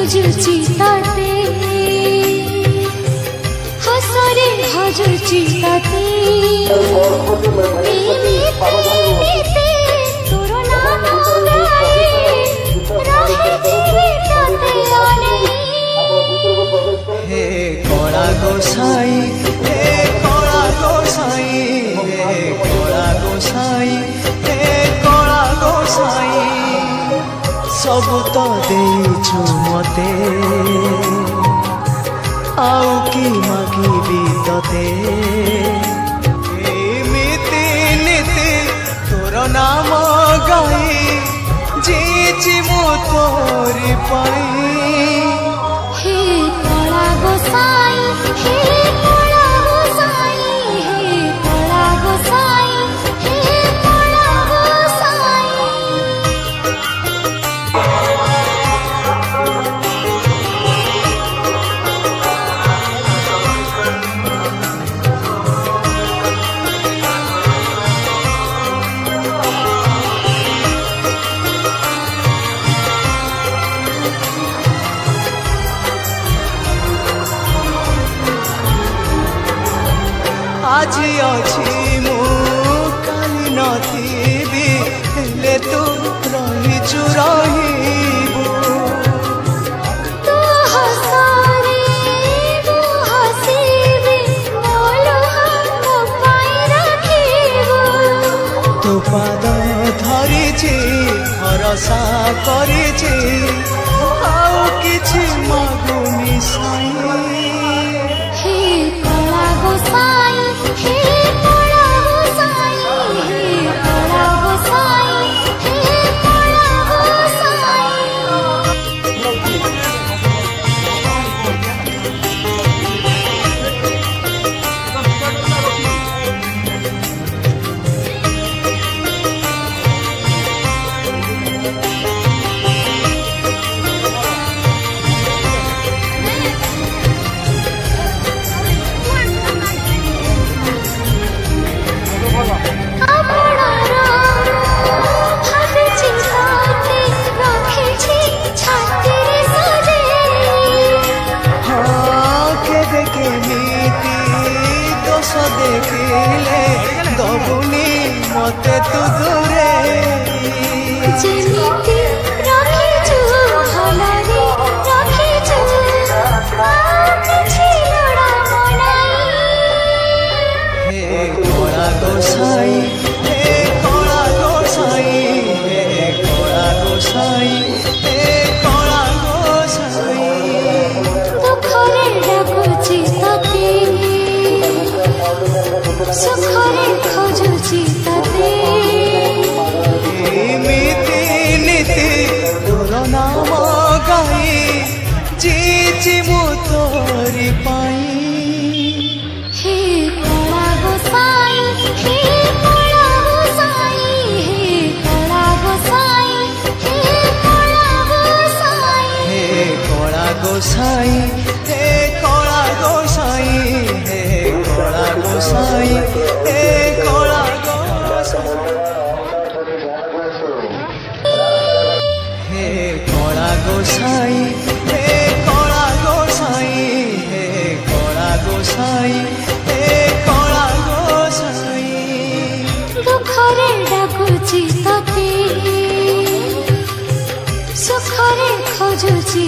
खोजुची ताते हसरे भजुची ताते एमिते तोर नाम गाए रहे जीवे ताते अनेई हे कला गोसाई हे कला गोसाई हे कला गोसाई हे कला गोसाई सब तो देइछु मते आउ की मागिबी तते एमिति नीति तोर नाम गाई जीची मु तोरी पाई हे कला गोसाई हे कला गोसाई हे कला गोसाई हे कला गोसाई आज अच्छी मु काली नथी हेले तू रहीचु रहीबु तू हसरे मु हसीबे बोलो हम पाई रखीबो तू पाद धरिछि भरोसा करिछि आउ किछि मागुनी साई हे कला गोसाई हे कला गोसाई हे कला गोसाई हे कला गोसाई देखिले दबुनी मते तू दूरे जेमिति रखिछु भलरे रखिछु किछि लोड़ा मनाई हे कला गोसाई हे कला गोसाई हे कला गोसाई हे कला गोसाई दुखरे डाकुछि तते सुखरे खोजुछि तते एमिति नीति तोर नाम गाई जीची मु तोरी पाई हे कला गोसाई हे कला गोसाई हे कला गोसाई हे कला गोसाई हे कला गोसाई हे कला गोसाई हे कला गोसाई हे कला गोसाई हे कला गोसाई हे कला गोसाई हे कला गोसाई हे कला गोसाई दुखरे डाकुछि तते सुखरे खोजुछि